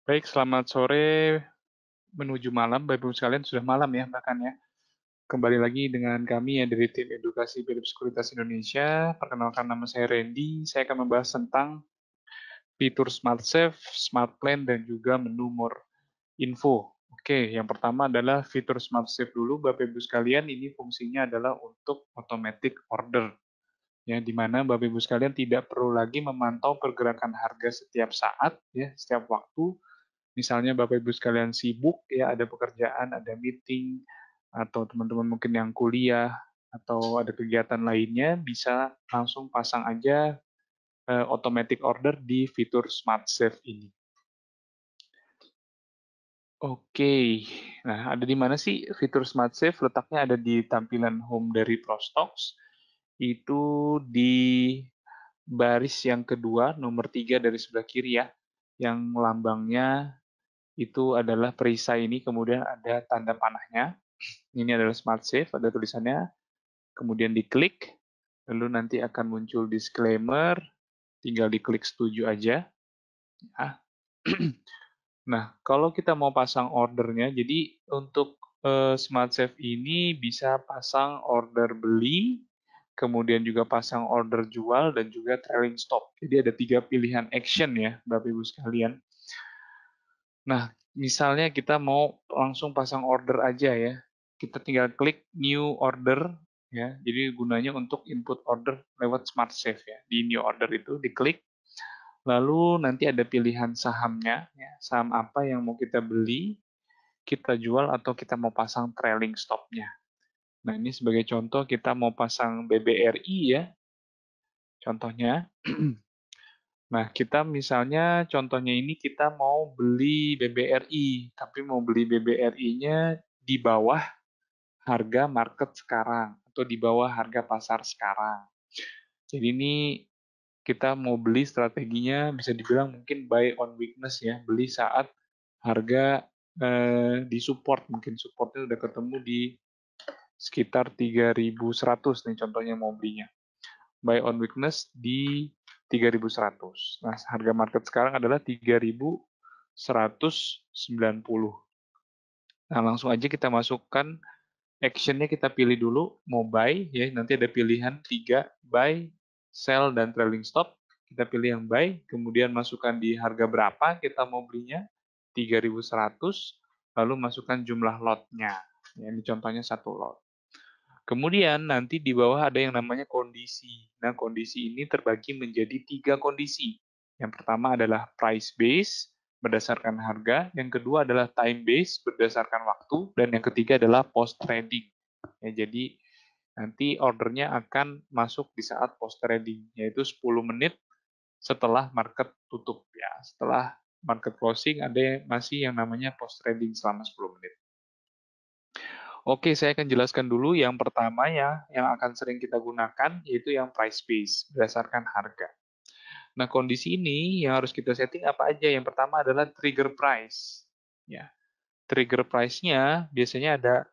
Baik, selamat sore menuju malam, Bapak Ibu sekalian, sudah malam ya bahkan ya. Kembali lagi dengan kami ya dari tim edukasi Philips Sekuritas Indonesia. Perkenalkan nama saya Randy, saya akan membahas tentang fitur Smart Save, Smart Plan, dan juga menu More Info. Oke, yang pertama adalah fitur Smart Save dulu, Bapak Ibu sekalian, ini fungsinya adalah untuk automatic order. Ya, di mana Bapak Ibu sekalian tidak perlu lagi memantau pergerakan harga setiap saat, ya, setiap waktu. Misalnya Bapak Ibu sekalian sibuk ya, ada pekerjaan, ada meeting, atau teman-teman mungkin yang kuliah, atau ada kegiatan lainnya, bisa langsung pasang aja automatic order di fitur Smart Save ini. Oke, nah ada di mana sih fitur Smart Save? Letaknya ada di tampilan home dari Prostox, itu di baris yang kedua, nomor 3 dari sebelah kiri ya, yang lambangnya itu adalah perisai ini, kemudian ada tanda panahnya. Ini adalah Smart Save, ada tulisannya, kemudian diklik, lalu nanti akan muncul disclaimer, tinggal diklik setuju aja. Ya. Nah, kalau kita mau pasang ordernya, jadi untuk Smart Save ini bisa pasang order beli, kemudian juga pasang order jual, dan juga trailing stop. Jadi ada 3 pilihan action ya, Bapak Ibu sekalian. Nah, misalnya kita mau langsung pasang order aja ya. Kita tinggal klik new order ya. Jadi gunanya untuk input order lewat Smart Save ya. Di new order itu diklik, lalu nanti ada pilihan sahamnya ya. Saham apa yang mau kita beli, kita jual atau kita mau pasang trailing stop-nya. Nah, ini sebagai contoh kita mau pasang BBRI ya. Contohnya nah, kita misalnya contohnya ini kita mau beli BBRI, tapi mau beli BBRI-nya di bawah harga market sekarang atau di bawah harga pasar sekarang. Jadi ini kita mau beli strateginya bisa dibilang mungkin buy on weakness ya, beli saat harga di support, mungkin supportnya udah ketemu di sekitar 3.100 nih contohnya mau belinya. Buy on weakness di 3.100. Nah, harga market sekarang adalah 3.190. Nah, langsung aja kita masukkan action-nya, kita pilih dulu mau buy ya, nanti ada pilihan 3, buy, sell, dan trailing stop. Kita pilih yang buy, kemudian masukkan di harga berapa kita mau belinya, 3.100, lalu masukkan jumlah lot-nya. Ya, ini contohnya 1 lot. Kemudian nanti di bawah ada yang namanya kondisi. Nah, kondisi ini terbagi menjadi 3 kondisi. Yang pertama adalah price base, berdasarkan harga. Yang kedua adalah time base, berdasarkan waktu. Dan yang ketiga adalah post trading. Ya, jadi nanti ordernya akan masuk di saat post trading, yaitu 10 menit setelah market tutup. Ya, setelah market closing ada masih yang namanya post trading selama 10 menit. Oke, saya akan jelaskan dulu yang pertama ya, yang akan sering kita gunakan, yaitu yang price base, berdasarkan harga. Nah, kondisi ini yang harus kita setting apa aja? Yang pertama adalah trigger price. Ya, trigger price-nya biasanya ada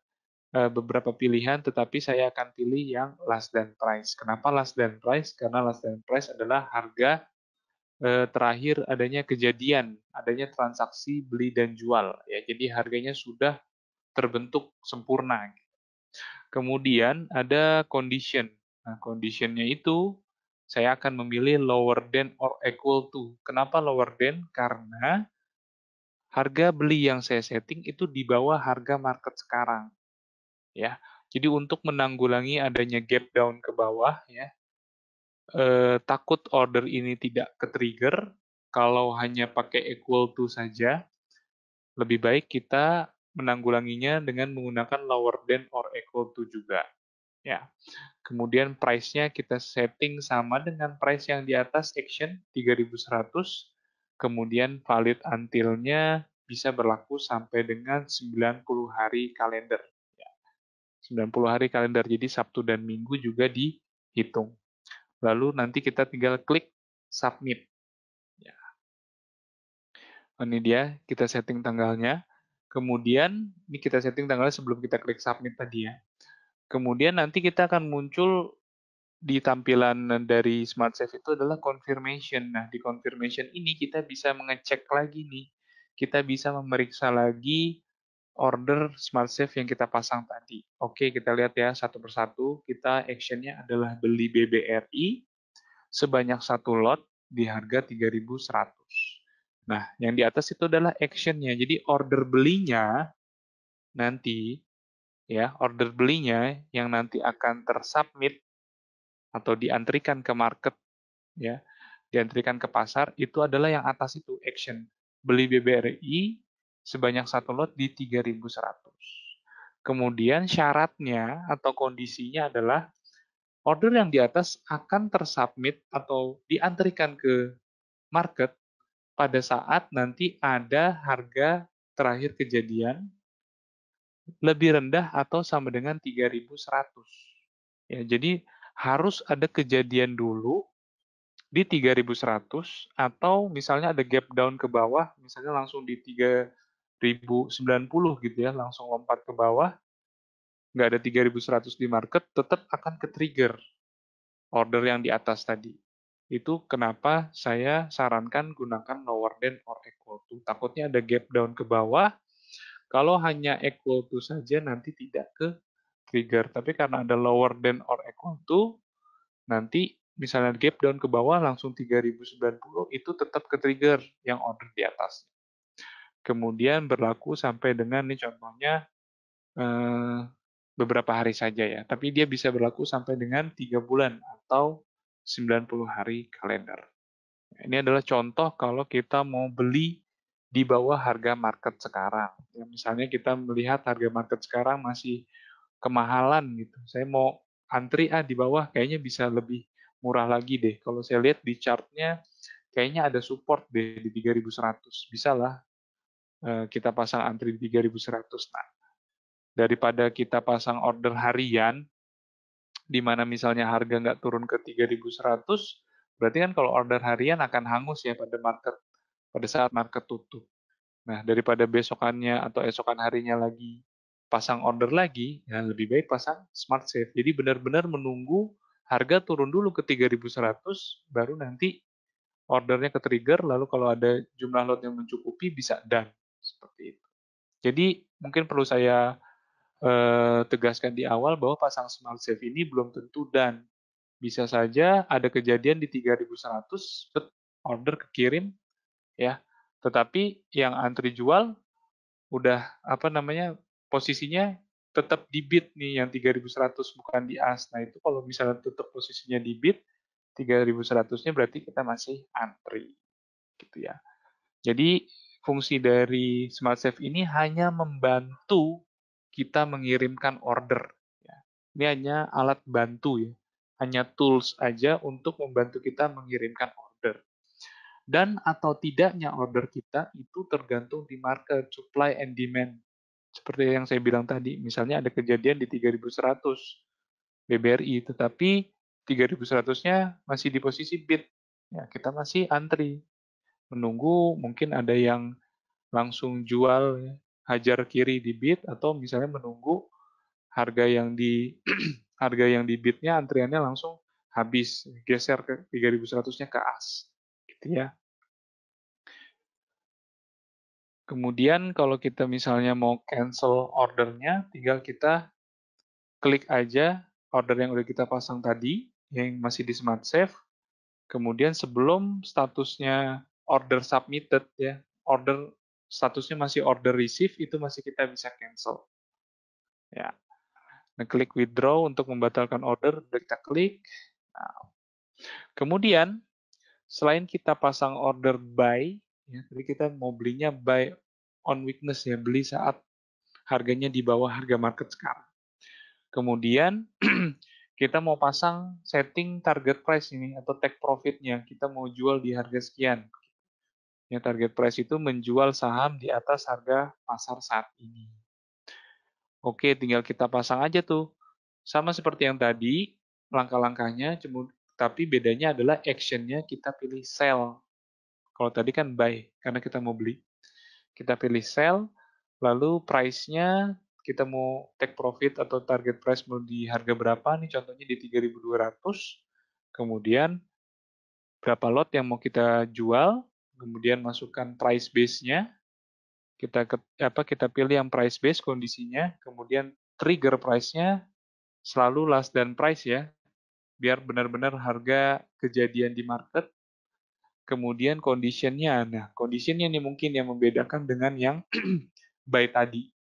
beberapa pilihan, tetapi saya akan pilih yang last than price. Kenapa last than price? Karena last than price adalah harga terakhir adanya kejadian, adanya transaksi beli dan jual. Ya, jadi harganya sudah terbentuk sempurna. Kemudian ada condition. Nah, conditionnya itu saya akan memilih lower than or equal to. Kenapa lower than? Karena harga beli yang saya setting itu di bawah harga market sekarang. Ya, jadi untuk menanggulangi adanya gap down ke bawah, ya, takut order ini tidak ke-trigger, kalau hanya pakai equal to saja, lebih baik kita menanggulanginya dengan menggunakan lower than or equal to juga. Ya. Kemudian price-nya kita setting sama dengan price yang di atas action 3.100. Kemudian valid until-nya bisa berlaku sampai dengan 90 hari kalender. Ya, 90 hari kalender, jadi Sabtu dan Minggu juga dihitung. Lalu nanti kita tinggal klik submit. Ya, ini dia, kita setting tanggalnya. Kemudian, ini kita setting tanggalnya sebelum kita klik submit tadi ya. Kemudian nanti kita akan muncul di tampilan dari Smart Save itu adalah confirmation. Nah, di confirmation ini kita bisa mengecek lagi nih, kita bisa memeriksa lagi order Smart Save yang kita pasang tadi. Oke, kita lihat ya satu persatu. Kita actionnya adalah beli BBRI sebanyak satu lot di harga 3.100. Nah, yang di atas itu adalah actionnya. Jadi order belinya nanti, ya, order belinya yang nanti akan tersubmit atau diantrikan ke market, ya, diantrikan ke pasar, itu adalah yang atas itu, action. Beli BBRI sebanyak satu lot di 3.100. Kemudian syaratnya atau kondisinya adalah order yang di atas akan tersubmit atau diantrikan ke market pada saat nanti ada harga terakhir kejadian lebih rendah atau sama dengan 3.100. Ya, jadi harus ada kejadian dulu di 3.100 atau misalnya ada gap down ke bawah, misalnya langsung di 3.090 gitu ya, langsung lompat ke bawah, nggak ada 3.100 di market, tetap akan ke-trigger order yang di atas tadi. Itu kenapa saya sarankan gunakan lower than or equal to. Takutnya ada gap down ke bawah, kalau hanya equal to saja nanti tidak ke trigger. Tapi karena ada lower than or equal to, nanti misalnya gap down ke bawah langsung 3.090, itu tetap ke trigger yang order di atas. Kemudian berlaku sampai dengan, nih contohnya, eh, beberapa hari saja ya. Tapi dia bisa berlaku sampai dengan 3 bulan atau 90 hari kalender. Ini adalah contoh kalau kita mau beli di bawah harga market sekarang. Ya, misalnya kita melihat harga market sekarang masih kemahalan gitu. Saya mau antri di bawah, kayaknya bisa lebih murah lagi deh. Kalau saya lihat di chartnya, kayaknya ada support deh di 3.100. Bisa lah kita pasang antri di 3.100. Nah, daripada kita pasang order harian, di mana misalnya harga nggak turun ke 3.100, berarti kan kalau order harian akan hangus ya pada saat market tutup. Nah, daripada besokannya atau esokan harinya lagi pasang order lagi, ya lebih baik pasang Smart Save. Jadi benar-benar menunggu harga turun dulu ke 3.100, baru nanti ordernya ke trigger, lalu kalau ada jumlah lot yang mencukupi bisa done. Seperti itu. Jadi mungkin perlu saya tegaskan di awal bahwa pasang Smart Save ini belum tentu done. Bisa saja ada kejadian di 3.100, order kekirim, ya. Tetapi yang antri jual udah posisinya tetap di bid nih yang 3.100 bukan di as. Nah, itu kalau misalnya tetap posisinya di bid 3.100-nya berarti kita masih antri gitu ya. Jadi fungsi dari Smart Save ini hanya membantu kita mengirimkan order ya. Ini hanya alat bantu ya. Hanya tools aja untuk membantu kita mengirimkan order. Dan atau tidaknya order kita itu tergantung di market, supply and demand. Seperti yang saya bilang tadi, misalnya ada kejadian di 3.100 BBRI, tetapi 3.100-nya masih di posisi bid. Ya, kita masih antri, menunggu mungkin ada yang langsung jual, ya, hajar kiri di bid, atau misalnya menunggu harga yang di harga yang di bidnya antriannya langsung habis, geser ke 3.100-nya ke as. Gitu ya. Kemudian kalau kita misalnya mau cancel ordernya, tinggal kita klik aja order yang udah kita pasang tadi, yang masih di Smart Save. Kemudian sebelum statusnya order submitted ya, order statusnya masih order receive, itu masih kita bisa cancel. Ya. Nah, klik withdraw untuk membatalkan order, udah kita klik. Nah, kemudian selain kita pasang order buy, ya, jadi kita mau belinya buy on weakness ya, beli saat harganya di bawah harga market sekarang. Kemudian kita mau pasang setting target price ini atau take profitnya. Kita mau jual di harga sekian. Ya, target price itu menjual saham di atas harga pasar saat ini. Oke, tinggal kita pasang aja tuh. Sama seperti yang tadi, langkah-langkahnya, tapi bedanya adalah actionnya kita pilih sell. Kalau tadi kan buy, karena kita mau beli. Kita pilih sell, lalu price-nya kita mau take profit atau target price mau di harga berapa, nih contohnya di 3.200, kemudian berapa lot yang mau kita jual, kemudian masukkan price base-nya, Kita pilih yang price base kondisinya, kemudian trigger price-nya selalu last dan price ya, biar benar-benar harga kejadian di market. Kemudian condition-nya, nah condition-nya nih mungkin yang membedakan dengan yang buy tadi.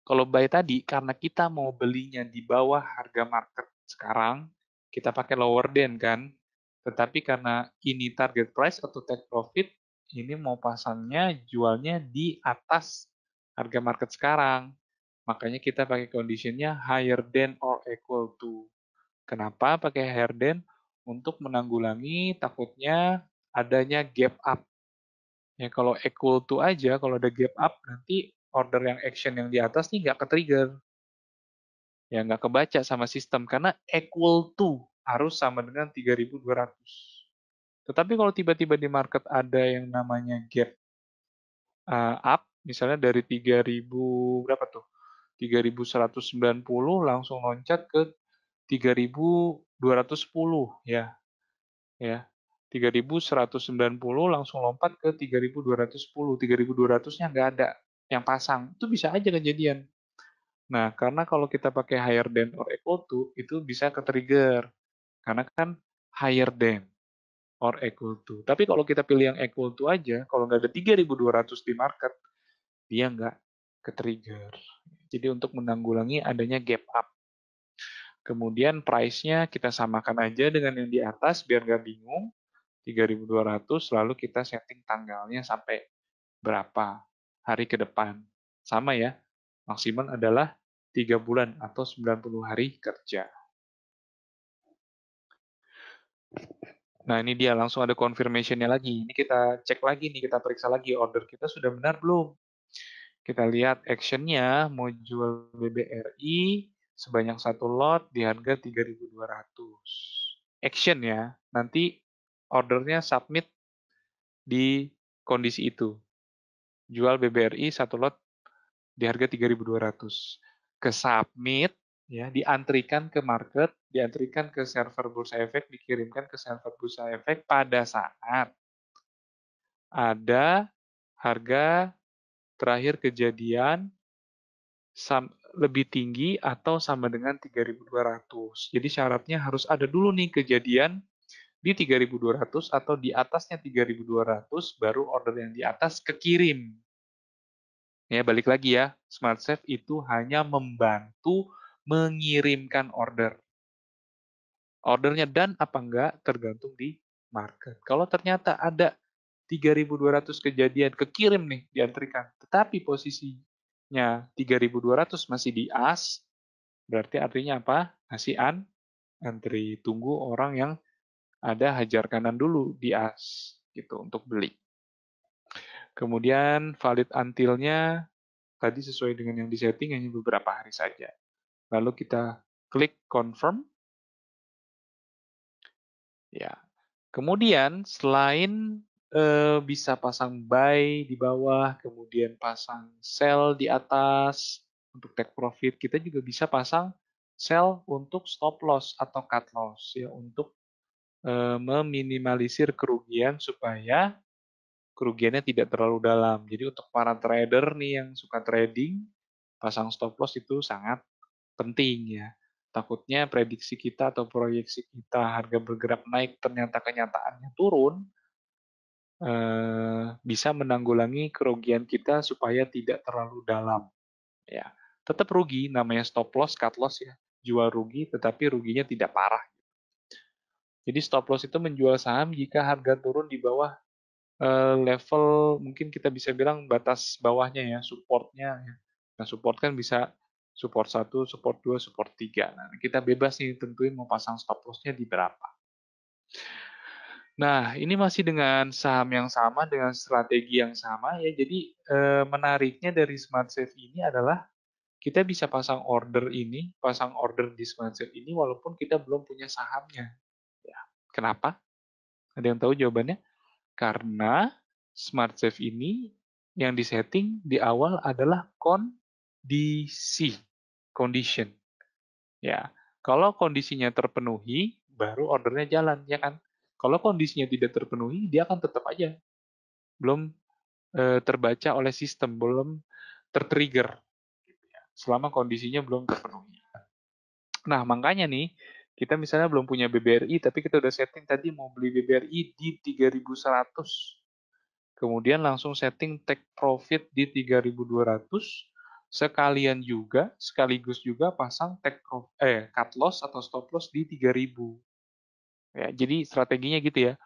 Kalau buy tadi, karena kita mau belinya di bawah harga market sekarang, kita pakai lower than kan. Tetapi karena ini target price atau take profit, ini mau pasangnya jualnya di atas harga market sekarang. Makanya kita pakai conditionnya higher than or equal to. Kenapa pakai higher than? Untuk menanggulangi takutnya adanya gap up. Ya kalau equal to aja, kalau ada gap up, nanti order yang action yang di atas nih nggak ke-trigger. Ya nggak kebaca sama sistem, karena equal to harus sama dengan 3.200. Tetapi kalau tiba-tiba di market ada yang namanya gap up, misalnya dari 3.000 berapa tuh? 3.190 langsung loncat ke 3.210 ya. Ya. 3.190 langsung lompat ke 3.210. 3.200-nya nggak ada yang pasang. Itu bisa aja kejadian. Nah, karena kalau kita pakai higher than or equal to, itu bisa ke-trigger. Karena kan higher than or equal to. Tapi kalau kita pilih yang equal to aja, kalau nggak ada 3.200 di market, dia nggak ke-trigger. Jadi untuk menanggulangi adanya gap up. Kemudian price-nya kita samakan aja dengan yang di atas biar nggak bingung. 3.200, lalu kita setting tanggalnya sampai berapa hari ke depan. Sama ya, maksimal adalah 3 bulan atau 90 hari kerja. Nah, ini dia langsung ada confirmation-nya lagi. Ini kita cek lagi nih, kita periksa lagi order kita sudah benar belum. Kita lihat action-nya mau jual BBRI sebanyak 1 lot di harga 3.200. Action ya, nanti ordernya submit di kondisi itu. Jual BBRI 1 lot di harga 3.200. Ke submit, ya, diantrikan ke market, diantrikan ke server Bursa Efek, dikirimkan ke server Bursa Efek pada saat ada harga terakhir kejadian lebih tinggi atau sama dengan 3.200. Jadi syaratnya harus ada dulu nih kejadian di 3.200 atau di atasnya 3.200 baru order yang di atas kekirim. Ya, balik lagi ya, Smart Save itu hanya membantu mengirimkan order. Ordernya dan apa enggak tergantung di market. Kalau ternyata ada 3.200 kejadian kekirim nih diantrikan, tetapi posisinya 3.200 masih di as, berarti artinya apa? Masih antri, tunggu orang yang ada hajar kanan dulu di as gitu untuk beli. Kemudian valid until-nya tadi sesuai dengan yang disetting hanya beberapa hari saja. Lalu kita klik confirm. Ya. Kemudian selain bisa pasang buy di bawah, kemudian pasang sell di atas untuk take profit, kita juga bisa pasang sell untuk stop loss atau cut loss ya untuk meminimalisir kerugian supaya kerugiannya tidak terlalu dalam. Jadi untuk para trader nih yang suka trading, pasang stop loss itu sangat penting ya. Takutnya prediksi kita atau proyeksi kita harga bergerak naik ternyata kenyataannya turun, bisa menanggulangi kerugian kita supaya tidak terlalu dalam. Ya, tetap rugi, namanya stop loss, cut loss ya. Jual rugi, tetapi ruginya tidak parah. Jadi stop loss itu menjual saham jika harga turun di bawah level, mungkin kita bisa bilang batas bawahnya ya, supportnya. Ya. Nah, support kan bisa support 1, support 2, support 3. Nah, kita bebas nih tentuin mau pasang stop loss-nya di berapa. Nah, ini masih dengan saham yang sama, dengan strategi yang sama ya. Jadi menariknya dari Smart Save ini adalah kita bisa pasang order ini, pasang order di Smart Save ini walaupun kita belum punya sahamnya. Ya. Kenapa? Ada yang tahu jawabannya? Karena Smart Save ini yang disetting di awal adalah kondisi, condition. Ya, kalau kondisinya terpenuhi, baru ordernya jalan, ya kan? Kalau kondisinya tidak terpenuhi, dia akan tetap aja belum terbaca oleh sistem, belum tertrigger selama kondisinya belum terpenuhi. Nah, makanya nih, kita misalnya belum punya BBRI, tapi kita udah setting tadi mau beli BBRI di 3.100. Kemudian langsung setting take profit di 3.200. Sekaligus juga pasang cut loss atau stop loss di 3.000. Ya, jadi strateginya gitu ya.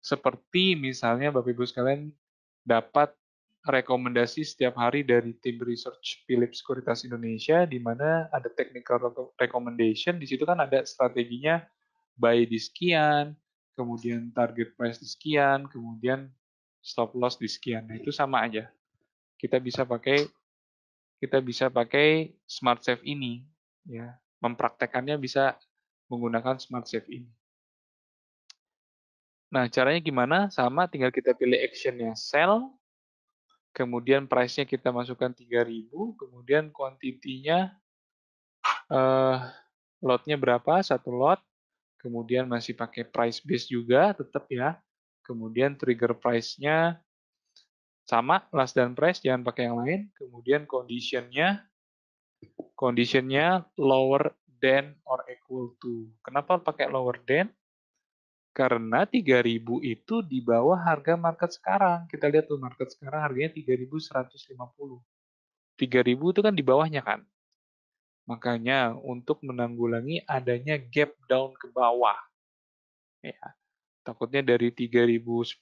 Seperti misalnya Bapak Ibu sekalian dapat rekomendasi setiap hari dari tim research Philips Sekuritas Indonesia, di mana ada technical recommendation, di situ kan ada strateginya buy di sekian, kemudian target price di sekian, kemudian stop loss di sekian. Nah, itu sama aja. Kita bisa pakai Smart Safe ini, ya. Mempraktekannya bisa menggunakan Smart Safe ini. Nah, caranya gimana? Sama, tinggal kita pilih actionnya sell, kemudian price-nya kita masukkan 3.000, kemudian quantity-nya lot-nya berapa, satu lot, kemudian masih pakai price base juga, tetap ya. Kemudian trigger price-nya sama, last dan price, jangan pakai yang lain. Kemudian condition-nya lower than or equal to. Kenapa pakai lower than? Karena 3.000 itu di bawah harga market sekarang. Kita lihat tuh market sekarang harganya 3.150. 3.000 itu kan di bawahnya kan. Makanya untuk menanggulangi adanya gap down ke bawah. Ya, takutnya dari 3.010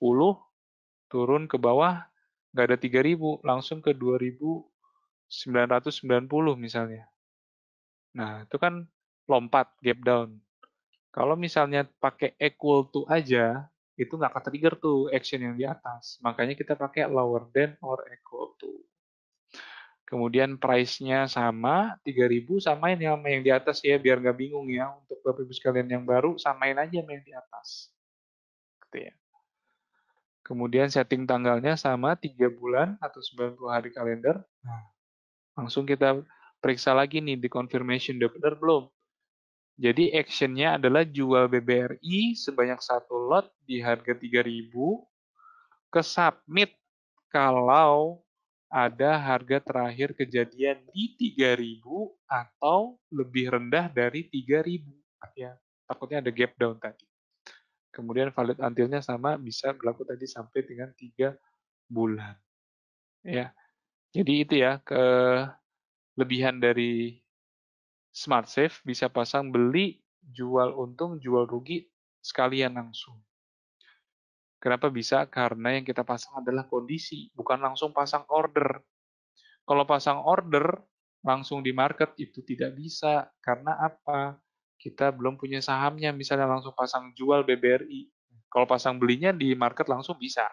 turun ke bawah nggak ada 3.000, langsung ke 2.990 misalnya. Nah, itu kan lompat gap down. Kalau misalnya pakai equal to aja, itu nggak ke-trigger tuh action yang di atas. Makanya kita pakai lower than or equal to. Kemudian price-nya sama, 3.000, samain ya sama yang di atas ya, biar nggak bingung ya. Untuk Bapak Ibu sekalian yang baru, samain aja sama yang di atas. Gitu ya. Kemudian setting tanggalnya sama, 3 bulan atau 90 hari kalender. Nah, langsung kita periksa lagi nih di confirmation, udah benar belum? Jadi action-nya adalah jual BBRI sebanyak satu lot di harga 3.000, ke submit kalau ada harga terakhir kejadian di 3.000 atau lebih rendah dari 3.000. Ya, takutnya ada gap down tadi. Kemudian valid until-nya sama, bisa berlaku tadi sampai dengan 3 bulan. Ya, jadi itu ya kelebihan dari Smart Safe, bisa pasang beli, jual untung, jual rugi sekalian langsung. Kenapa bisa? Karena yang kita pasang adalah kondisi, bukan langsung pasang order. Kalau pasang order langsung di market itu tidak bisa. Karena apa? Kita belum punya sahamnya, misalnya langsung pasang jual BBRI. Kalau pasang belinya di market langsung bisa.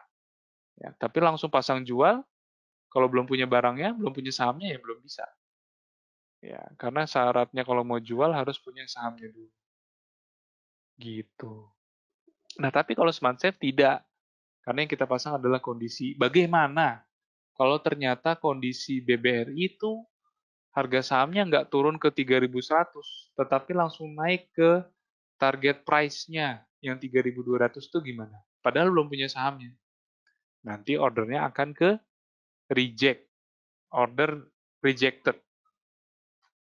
Ya, tapi langsung pasang jual, kalau belum punya barangnya, belum punya sahamnya, ya belum bisa. Ya, karena syaratnya kalau mau jual harus punya sahamnya dulu. Gitu. Nah, tapi kalau Smart Safe tidak. Karena yang kita pasang adalah kondisi. Bagaimana kalau ternyata kondisi BBRI itu harga sahamnya nggak turun ke 3.100, tetapi langsung naik ke target price-nya yang 3.200 itu gimana? Padahal belum punya sahamnya. Nanti ordernya akan ke reject. Order rejected.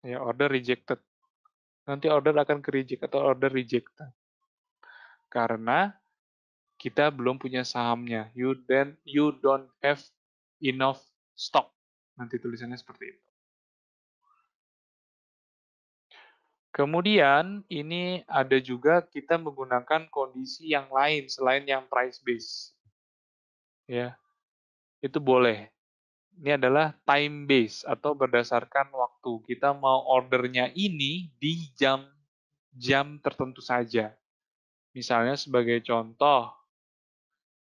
Ya, order rejected. Nanti order akan ke reject atau order rejected. Karena kita belum punya sahamnya. You don't have enough stock. Nanti tulisannya seperti itu. Kemudian ini ada juga kita menggunakan kondisi yang lain selain yang price base. Ya, itu boleh. Ini adalah time base atau berdasarkan waktu. Kita mau ordernya ini di jam tertentu saja. Misalnya sebagai contoh,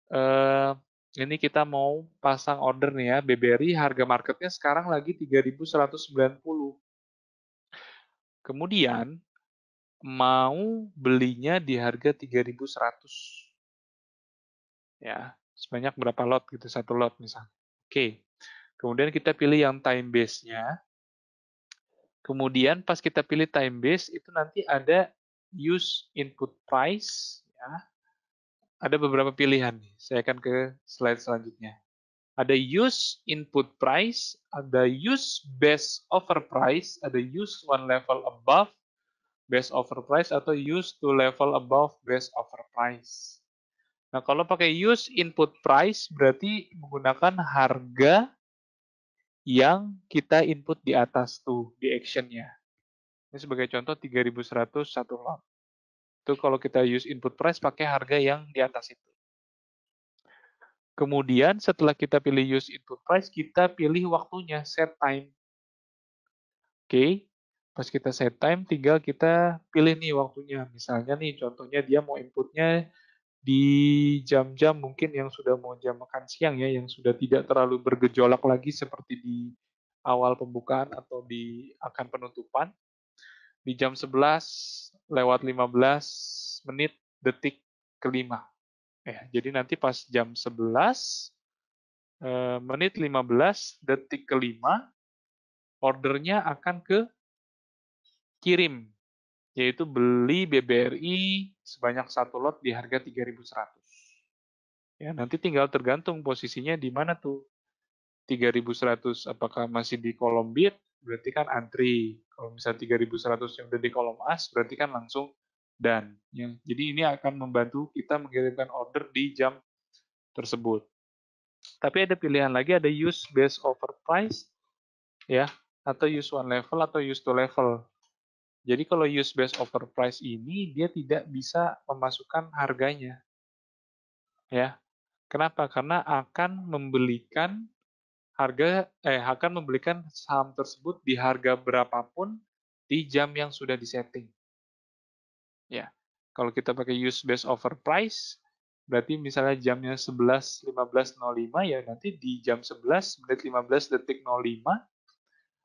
eh, ini kita mau pasang order nih ya, BBRI harga marketnya sekarang lagi 3.190. Kemudian mau belinya di harga 3.100. Ya, sebanyak berapa lot gitu, satu lot misalnya. Oke. Kemudian kita pilih yang time base-nya. Kemudian pas kita pilih time base itu nanti ada use input price ya. Ada beberapa pilihan nih. Saya akan ke slide selanjutnya. Ada use input price, ada use best offer price, ada use one level above best offer price, atau use two level above best offer price. Nah, kalau pakai use input price berarti menggunakan harga yang kita input di atas tuh, di actionnya. Ini sebagai contoh 3.100 satu lot. Itu kalau kita use input price pakai harga yang di atas itu. Kemudian setelah kita pilih use input price, kita pilih waktunya, set time. Oke, pas kita set time, tinggal kita pilih nih waktunya. Misalnya nih, contohnya dia mau inputnya di jam-jam mungkin yang sudah mau jam makan siang ya, yang sudah tidak terlalu bergejolak lagi seperti di awal pembukaan atau di akan penutupan. Di jam 11 lewat 15 menit detik kelima. Ya, jadi nanti pas jam 11 menit 15 detik kelima, ordernya akan ke kirim, yaitu beli BBRI sebanyak satu lot di harga 3.100. Ya, nanti tinggal tergantung posisinya di mana tuh. 3.100 apakah masih di kolom bid, berarti kan antri. Kalau misalnya 3.100 yang udah di kolom as, berarti kan langsung dan. Ya, jadi ini akan membantu kita mengirimkan order di jam tersebut. Tapi ada pilihan lagi, ada use base over price, ya, atau use one level atau use two level. Jadi kalau use base over price ini dia tidak bisa memasukkan harganya, ya. Kenapa? Karena akan membelikan saham tersebut di harga berapapun di jam yang sudah disetting. Ya. Kalau kita pakai use base over price, berarti misalnya jamnya 11.15.05 ya nanti di jam 11 menit 15 detik 05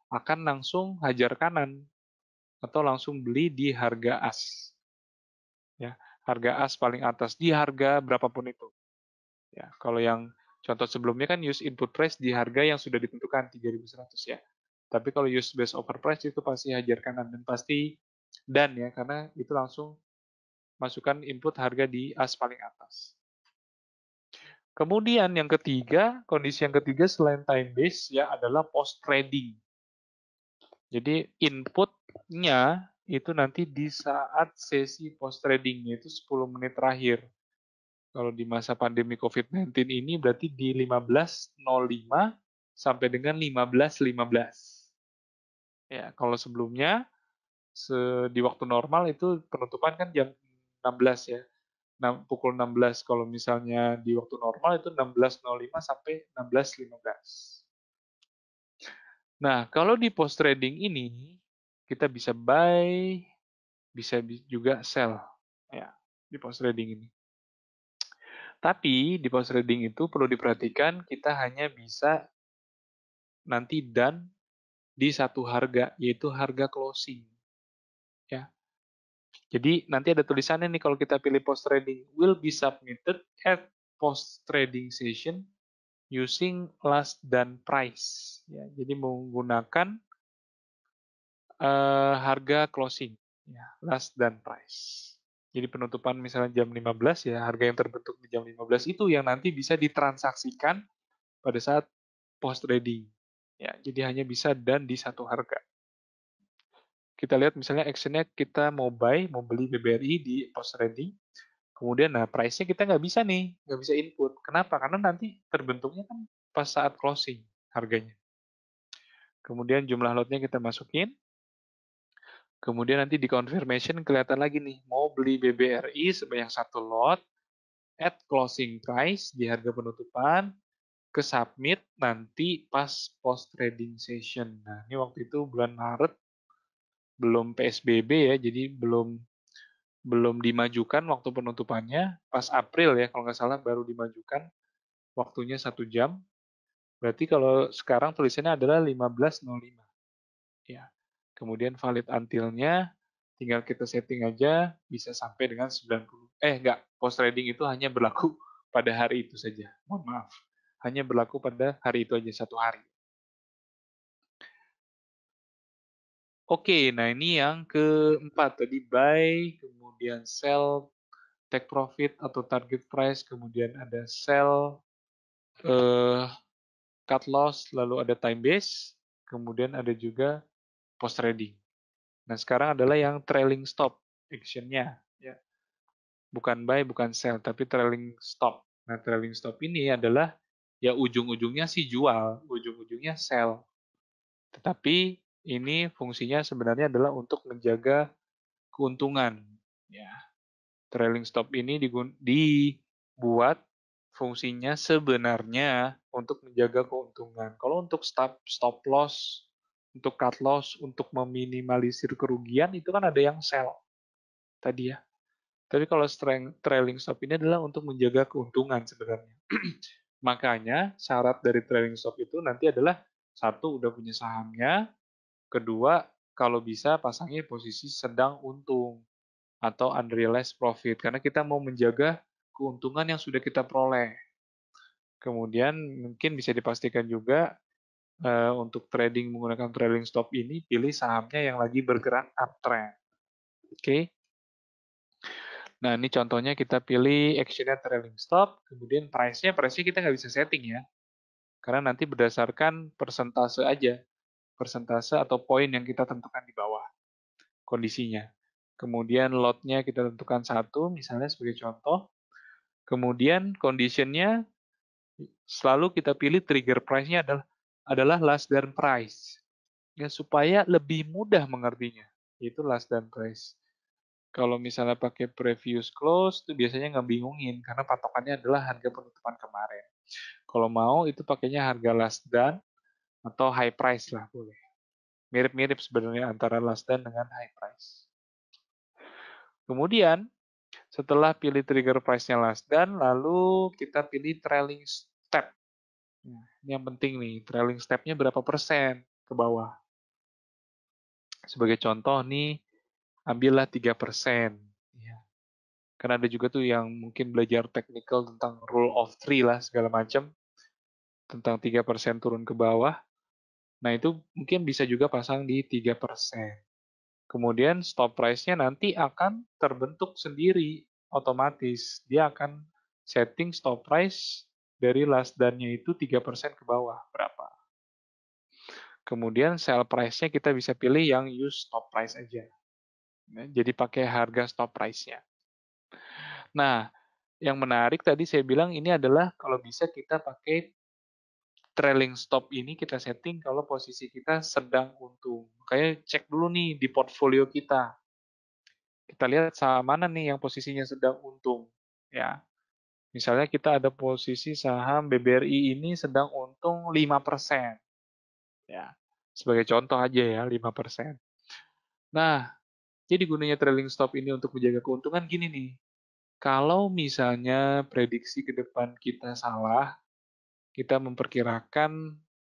akan langsung hajar kanan atau langsung beli di harga as. Ya, harga as paling atas di harga berapapun itu. Ya, kalau yang contoh sebelumnya kan use input price di harga yang sudah ditentukan 3.100 ya. Tapi kalau use base over price itu pasti hajar kanan dan pasti dan ya karena itu langsung masukkan input harga di as paling atas. Kemudian yang ketiga, kondisi yang ketiga selain time base ya adalah post trading. Jadi inputnya itu nanti di saat sesi post trading yaitu 10 menit terakhir. Kalau di masa pandemi COVID-19 ini berarti di 15.05 sampai dengan 15.15. Ya, kalau sebelumnya di waktu normal itu penutupan kan jam 16 ya. Pukul 16. Kalau misalnya di waktu normal itu 16.05 sampai 16.15. Nah, kalau di post trading ini kita bisa buy, bisa juga sell ya di post trading ini. Tapi di post trading itu perlu diperhatikan kita hanya bisa nanti dan di satu harga yaitu harga closing ya. Jadi nanti ada tulisannya nih kalau kita pilih post trading will be submitted at post trading session using last done price ya. Jadi menggunakan harga closing ya, last done price. Jadi penutupan misalnya jam 15 ya, harga yang terbentuk di jam 15 itu yang nanti bisa ditransaksikan pada saat post trading. Ya, jadi hanya bisa dan di satu harga. Kita lihat misalnya actionnya kita mau buy, mau beli BBRI di post trading. Kemudian nah price-nya kita nggak bisa nih, nggak bisa input. Kenapa? Karena nanti terbentuknya kan pas saat closing harganya. Kemudian jumlah lotnya kita masukin. Kemudian nanti di confirmation kelihatan lagi nih, mau beli BBRI sebanyak satu lot at closing price di harga penutupan, ke submit nanti pas post trading session. Nah, ini waktu itu bulan Maret belum PSBB ya, jadi belum dimajukan waktu penutupannya. Pas April ya, kalau nggak salah baru dimajukan waktunya 1 jam. Berarti kalau sekarang tulisannya adalah 15.05. Ya. Kemudian valid until-nya tinggal kita setting aja bisa sampai dengan 90. Enggak, post trading itu hanya berlaku pada hari itu saja. Mohon maaf. Hanya berlaku pada hari itu aja, 1 hari. Oke, nah ini yang keempat tadi buy, kemudian sell, take profit atau target price, kemudian ada sell, cut loss, lalu ada time base, kemudian ada juga post trading. Nah, sekarang adalah yang trailing stop action-nya, ya. Bukan buy, bukan sell, tapi trailing stop. Nah, trailing stop ini adalah ya ujung-ujungnya sih jual, ujung-ujungnya sell. Tetapi ini fungsinya sebenarnya adalah untuk menjaga keuntungan. Ya, trailing stop ini dibuat fungsinya sebenarnya untuk menjaga keuntungan. Kalau untuk stop loss, untuk cut loss, untuk meminimalisir kerugian itu kan ada yang sell tadi ya. Tapi kalau trailing stop ini adalah untuk menjaga keuntungan sebenarnya. Makanya syarat dari trailing stop itu nanti adalah satu udah punya sahamnya, kedua kalau bisa pasangnya posisi sedang untung atau unrealized profit karena kita mau menjaga keuntungan yang sudah kita peroleh. Kemudian mungkin bisa dipastikan juga untuk trading menggunakan trailing stop ini pilih sahamnya yang lagi bergerak uptrend. Oke. Nah, ini contohnya kita pilih actionnya trailing stop, kemudian price-nya kita nggak bisa setting ya. Karena nanti berdasarkan persentase aja, persentase atau poin yang kita tentukan di bawah kondisinya. Kemudian lot-nya kita tentukan 1, misalnya sebagai contoh. Kemudian condition-nya selalu kita pilih trigger price-nya adalah last done price. Ya, supaya lebih mudah mengertinya, yaitu last done price. Kalau misalnya pakai previous close, itu biasanya ngebingungin, karena patokannya adalah harga penutupan kemarin. Kalau mau, itu pakainya harga last done, atau high price lah, boleh. Mirip-mirip sebenarnya antara last done dengan high price. Kemudian, setelah pilih trigger price-nya last done, lalu kita pilih trailing step. Nah, ini yang penting nih, trailing step-nya berapa persen ke bawah. Sebagai contoh nih, ambillah 3%. Ya. Karena ada juga tuh yang mungkin belajar technical tentang rule of three lah, segala macam. Tentang 3% turun ke bawah. Nah, itu mungkin bisa juga pasang di 3%. Kemudian stop price-nya nanti akan terbentuk sendiri, otomatis. Dia akan setting stop price dari last done-nya itu 3% ke bawah, berapa. Kemudian sell price-nya kita bisa pilih yang use stop price aja. Jadi pakai harga stop price-nya. Nah, yang menarik tadi saya bilang ini adalah kalau bisa kita pakai trailing stop ini kita setting kalau posisi kita sedang untung. Makanya cek dulu nih di portfolio kita. Kita lihat saham mana nih yang posisinya sedang untung. Ya, misalnya kita ada posisi saham BBRI ini sedang untung 5%. Ya, sebagai contoh aja ya, 5%. Nah, jadi gunanya trailing stop ini untuk menjaga keuntungan gini nih. Kalau misalnya prediksi ke depan kita salah, kita memperkirakan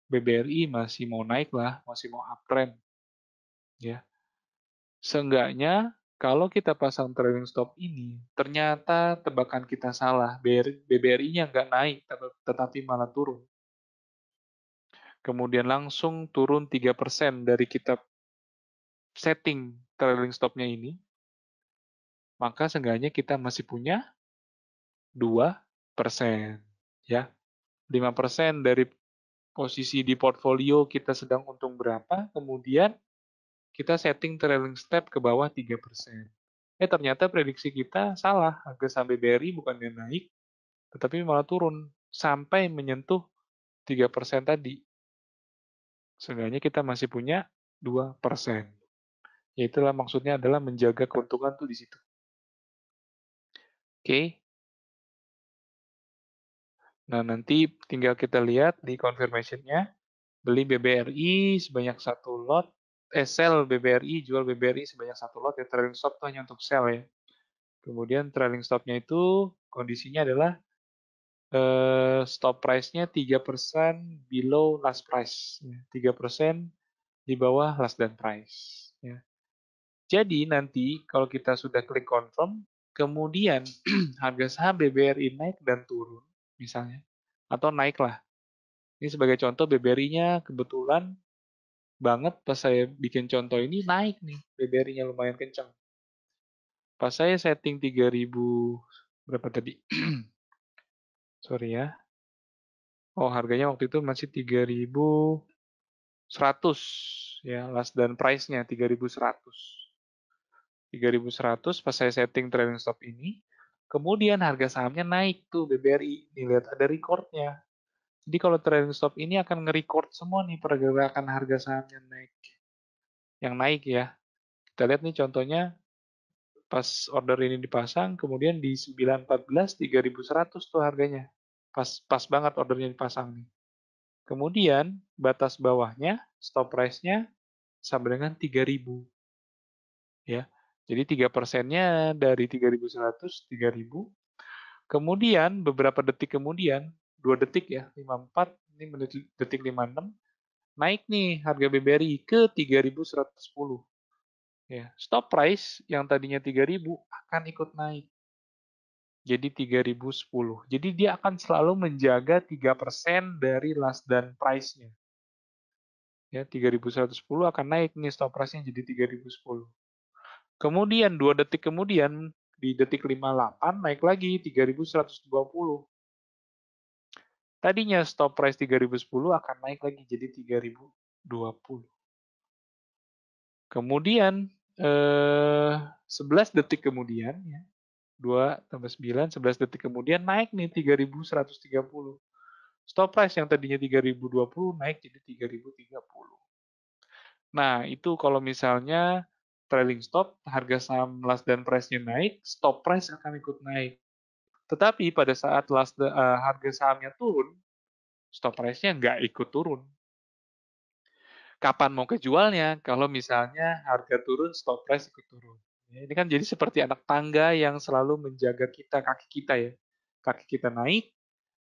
BBRI masih mau naik lah, masih mau uptrend. Ya. Seenggaknya kalau kita pasang trailing stop ini, ternyata tebakan kita salah, BBRI-nya nggak naik, tetapi malah turun. Kemudian langsung turun 3% dari kita setting trailing stop-nya ini, maka seenggaknya kita masih punya 2%. Ya. 5% dari posisi di portfolio kita sedang untung berapa, kemudian kita setting trailing step ke bawah 3%. Ternyata prediksi kita salah, harga saham BBRI bukannya naik, tetapi malah turun sampai menyentuh 3% tadi. Seenggaknya kita masih punya 2%. Yaitulah maksudnya adalah menjaga keuntungan tuh di situ. Oke. Nah, nanti tinggal kita lihat di confirmation-nya, beli BBRI sebanyak satu lot, sell BBRI, jual BBRI sebanyak satu lot, ya trailing stop itu hanya untuk sell ya. Kemudian trailing stop-nya itu kondisinya adalah stop price-nya 3% below last price. 3% di bawah last done price. Ya. Jadi nanti kalau kita sudah klik confirm, kemudian harga saham BBRI naik dan turun, misalnya, atau naiklah. Ini sebagai contoh BBRI-nya kebetulan banget pas saya bikin contoh ini naik nih, BBRI-nya lumayan kencang. Pas saya setting 3000 berapa tadi? Sorry ya. Oh, harganya waktu itu masih 3.100 ya, last dan price-nya 3.100. 3.100 pas saya setting trailing stop ini, kemudian harga sahamnya naik tuh BBRI. Nih lihat ada record-nya. Jadi kalau trailing stop ini akan nge-record semua nih pergerakan harga sahamnya naik. Yang naik ya. Kita lihat nih contohnya pas order ini dipasang, kemudian di 9.14 3.100 tuh harganya. Pas pas banget ordernya dipasang nih. Kemudian batas bawahnya stop price-nya sama dengan 3.000 ya. Jadi 3%-nya dari 3.100 3.000. Kemudian beberapa detik kemudian, 2 detik ya, 54 ini detik 56 naik nih harga BBRI ke 3.110 ya. Stop price yang tadinya 3.000 akan ikut naik jadi 3.010. Jadi dia akan selalu menjaga 3% dari last dan price-nya. Ya, 3.110 akan naik nih stop price-nya jadi 3.010. Kemudian 2 detik kemudian di detik 58 naik lagi 3.120. Tadinya stop price 3.010 akan naik lagi jadi 3.020. Kemudian 11 detik kemudian ya, 2 tambah 9, 11 detik kemudian naik nih 3.130. Stop price yang tadinya 3.020 naik jadi 3.030. Nah, itu kalau misalnya trailing stop, harga saham last dan price-nya naik, stop price akan ikut naik. Tetapi pada saat harga sahamnya turun, stop price-nya nggak ikut turun. Kapan mau kejualnya? Kalau misalnya harga turun, stop price ikut turun. Ya, ini kan jadi seperti anak tangga yang selalu menjaga kita, kaki kita ya. Kaki kita naik,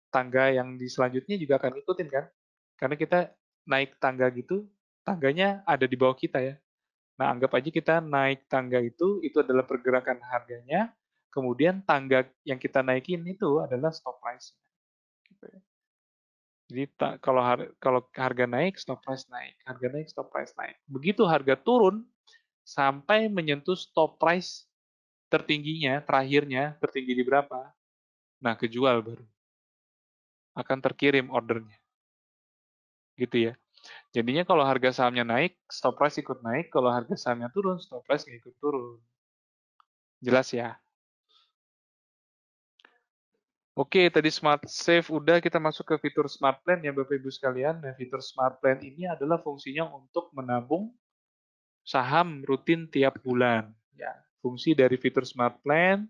tangga yang di selanjutnya juga akan ikutin kan. Karena kita naik tangga gitu, tangganya ada di bawah kita ya. Nah, anggap aja kita naik tangga itu adalah pergerakan harganya, kemudian tangga yang kita naikin itu adalah stop price. Gitu ya. Jadi kalau harga naik, stop price naik. Harga naik, stop price naik. Begitu harga turun, sampai menyentuh stop price tertingginya, terakhirnya, tertinggi di berapa? Nah, kejual baru. Akan terkirim ordernya. Gitu ya. Jadinya kalau harga sahamnya naik, stop price ikut naik. Kalau harga sahamnya turun, stop price nggak ikut turun. Jelas ya? Oke, tadi Smart Save udah, kita masuk ke fitur Smart Plan ya Bapak Ibu sekalian. Nah, fitur Smart Plan ini adalah fungsinya untuk menabung saham rutin tiap bulan. Ya, fungsi dari fitur Smart Plan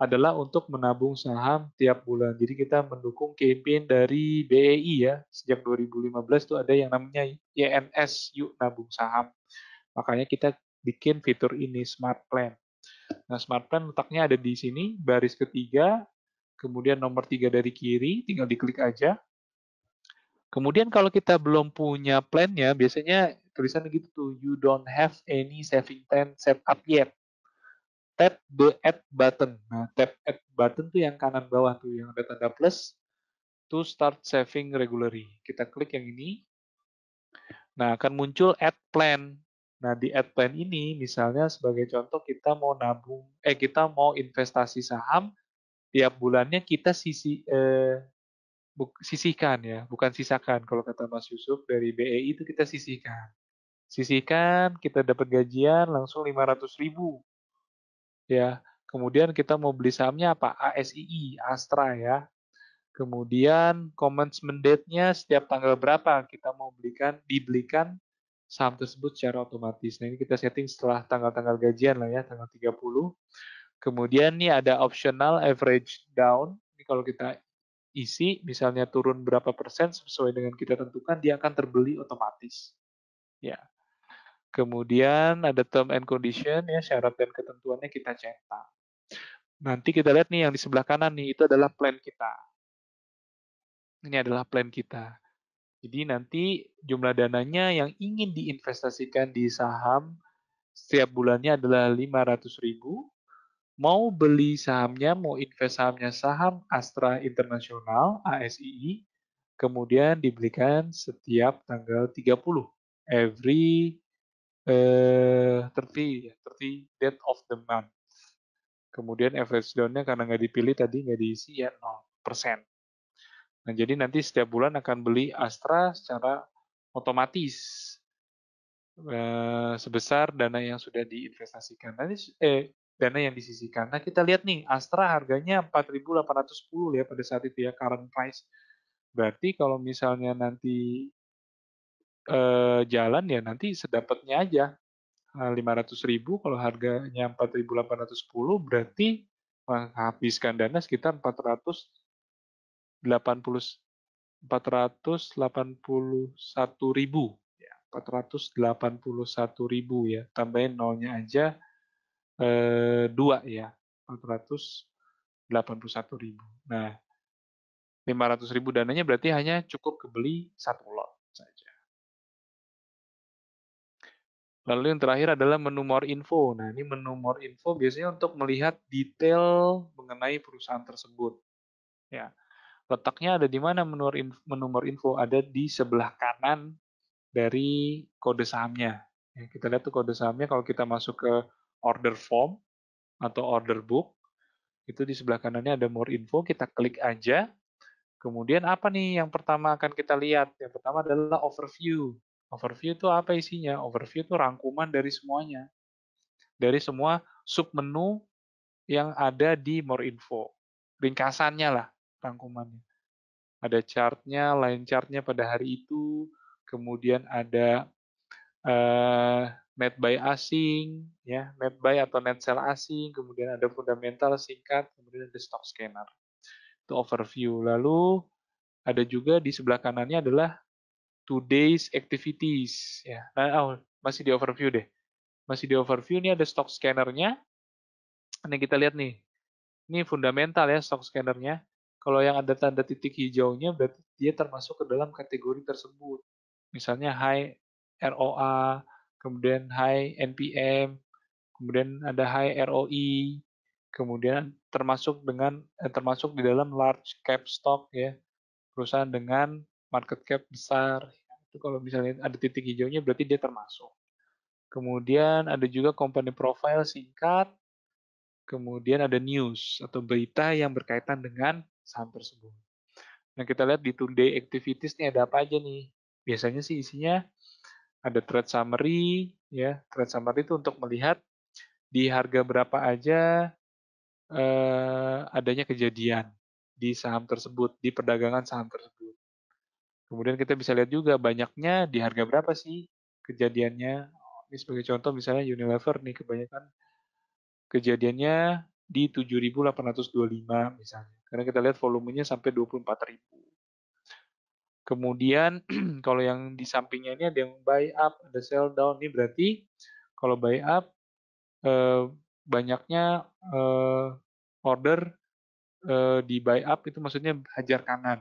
adalah untuk menabung saham tiap bulan. Jadi kita mendukung campaign dari BEI ya. Sejak 2015 tuh ada yang namanya YNS, Yuk Nabung Saham. Makanya kita bikin fitur ini Smart Plan. Nah, Smart Plan letaknya ada di sini, baris ketiga, kemudian nomor 3 dari kiri, tinggal diklik aja. Kemudian kalau kita belum punya plan-nya, biasanya tulisannya gitu tuh, you don't have any saving plan set up yet. Tap the add button. Nah, tap add button tuh yang kanan bawah tuh, yang ada tanda plus, to start saving regularly. Kita klik yang ini. Nah, akan muncul add plan. Nah, di add plan ini, misalnya sebagai contoh kita mau kita mau investasi saham, tiap bulannya kita sisihkan ya, bukan sisakan. Kalau kata Mas Yusuf dari BEI itu kita sisihkan. Sisihkan, kita dapat gajian langsung 500.000 ya. Kemudian kita mau beli sahamnya apa? ASII, Astra ya. Kemudian commencement date-nya setiap tanggal berapa kita mau dibelikan saham tersebut secara otomatis. Nah, ini kita setting setelah tanggal-tanggal gajian lah ya, tanggal 30. Kemudian nih ada optional average down. Ini kalau kita isi, misalnya turun berapa persen sesuai dengan kita tentukan, dia akan terbeli otomatis. Ya. Kemudian ada term and condition ya, syarat dan ketentuannya kita cetak. Nanti kita lihat nih yang di sebelah kanan nih, itu adalah plan kita. Ini adalah plan kita. Jadi nanti jumlah dananya yang ingin diinvestasikan di saham setiap bulannya adalah 500.000. Mau beli sahamnya, mau invest sahamnya saham Astra Internasional, ASII, kemudian dibelikan setiap tanggal 30. Every 30 date of the month. Kemudian average down-nya karena nggak dipilih tadi, nggak diisi ya 0%. Nah, jadi nanti setiap bulan akan beli Astra secara otomatis sebesar dana yang sudah diinvestasikan. Dana yang disisihkan. Nah, kita lihat nih, Astra harganya 4.810 ya pada saat itu ya, current price. Berarti kalau misalnya nanti jalan ya nanti sedapatnya aja. 500.000 kalau harganya 4.810 berarti menghabiskan dana sekitar 481.000 ya, 481.000 ya, tambahin nolnya aja 2 ya, 481.000. Nah, 500.000 dananya berarti hanya cukup kebeli satu lot saja. Lalu yang terakhir adalah menu more info. Nah, ini menu more info biasanya untuk melihat detail mengenai perusahaan tersebut. Ya, letaknya ada di mana menu more info? Ada di sebelah kanan dari kode sahamnya. Ya, kita lihat tuh kode sahamnya kalau kita masuk ke order form atau order book, itu di sebelah kanannya ada more info, kita klik aja. Kemudian apa nih yang pertama akan kita lihat? Yang pertama adalah overview. Overview itu apa isinya? Overview itu rangkuman dari semuanya. Dari semua submenu yang ada di more info. Ringkasannya lah, rangkumannya. Ada chartnya, line chartnya pada hari itu, kemudian ada net buy asing, ya, net buy atau net sell asing, kemudian ada fundamental singkat, kemudian ada stock scanner. Itu overview. Lalu ada juga di sebelah kanannya adalah today's activities. Ya. Nah, masih di overview deh. Masih di overview, ini ada stock scanner-nya. Ini kita lihat nih. Ini fundamental ya stock scanner-nya. Kalau yang ada tanda titik hijaunya berarti dia termasuk ke dalam kategori tersebut. Misalnya high ROA, kemudian high NPM, kemudian ada high ROE, kemudian termasuk di dalam large cap stock ya, perusahaan dengan market cap besar. Itu kalau misalnya ada titik hijaunya berarti dia termasuk. Kemudian ada juga company profile singkat, kemudian ada news atau berita yang berkaitan dengan saham tersebut. Nah, kita lihat di today activities nih ada apa aja nih. Biasanya sih isinya ada trade summary, ya. Trade summary itu untuk melihat di harga berapa aja adanya kejadian di saham tersebut, di perdagangan saham tersebut. Kemudian kita bisa lihat juga banyaknya di harga berapa sih kejadiannya. Ini sebagai contoh misalnya Unilever nih kebanyakan kejadiannya di 7.825 misalnya. Karena kita lihat volumenya sampai 24.000. Kemudian kalau yang di sampingnya ini ada yang buy up, ada sell down. Ini berarti kalau buy up banyaknya order di buy up itu maksudnya hajar kanan.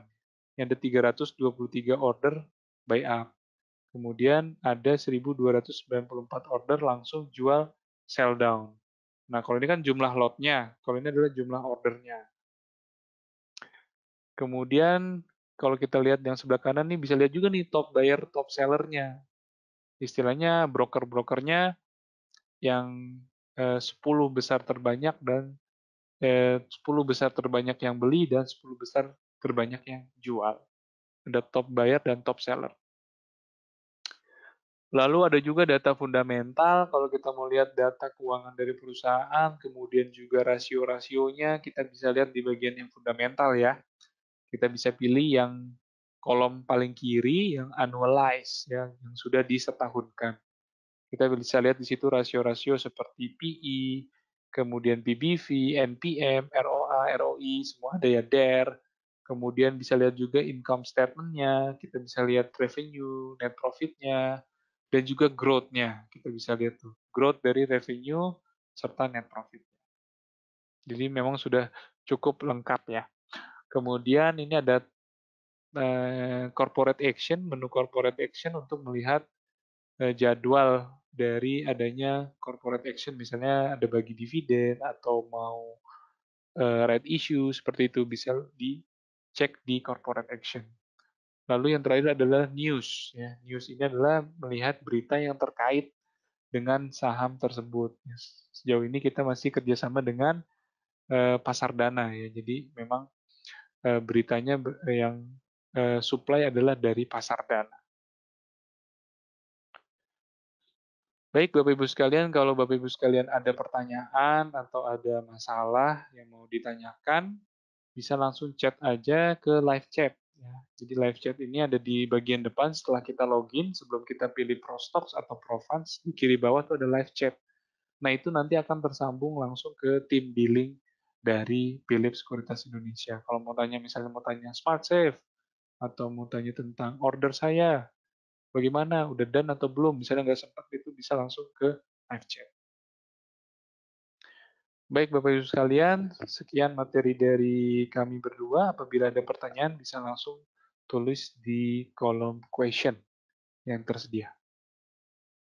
Yang ada 323 order buy up. Kemudian ada 1.294 order langsung jual sell down. Nah, kalau ini kan jumlah lotnya, kalau ini adalah jumlah ordernya. Kemudian kalau kita lihat yang sebelah kanan nih bisa lihat juga nih top buyer, top sellernya. Istilahnya broker-brokernya yang 10 besar terbanyak dan 10 besar terbanyak yang beli dan 10 besar terbanyak yang jual. Ada top buyer dan top seller. Lalu ada juga data fundamental, kalau kita mau lihat data keuangan dari perusahaan, kemudian juga rasio-rasionya, kita bisa lihat di bagian yang fundamental ya. Kita bisa pilih yang kolom paling kiri, yang annualize, yang sudah disetahunkan. Kita bisa lihat di situ rasio-rasio seperti PE, kemudian PBV, NPM, ROA, ROE, semua ada ya, DER. Kemudian bisa lihat juga income statement-nya, kita bisa lihat revenue, net profit-nya, dan juga growth-nya. Kita bisa lihat tuh, growth dari revenue serta net profit. Jadi memang sudah cukup lengkap ya. Kemudian ini ada corporate action, menu corporate action untuk melihat jadwal dari adanya corporate action, misalnya ada bagi dividen atau mau right issue, seperti itu bisa dicek di corporate action. Lalu yang terakhir adalah news. Ya. News ini adalah melihat berita yang terkait dengan saham tersebut. Sejauh ini kita masih kerjasama dengan pasar dana ya. Jadi memang beritanya yang supply adalah dari pasar dana. Baik, Bapak Ibu sekalian, kalau Bapak Ibu sekalian ada pertanyaan atau ada masalah yang mau ditanyakan, bisa langsung chat aja ke live chat. Ya. Jadi live chat ini ada di bagian depan setelah kita login, sebelum kita pilih ProStocks atau ProFunds, di kiri bawah tuh ada live chat. Nah, itu nanti akan tersambung langsung ke tim billing dari Philips Sekuritas Indonesia. Kalau mau tanya, misalnya mau tanya Smart Safe, atau mau tanya tentang order saya, bagaimana, udah done atau belum, misalnya nggak sempat, itu bisa langsung ke live chat. Baik Bapak Ibu sekalian, sekian materi dari kami berdua. Apabila ada pertanyaan bisa langsung tulis di kolom question yang tersedia.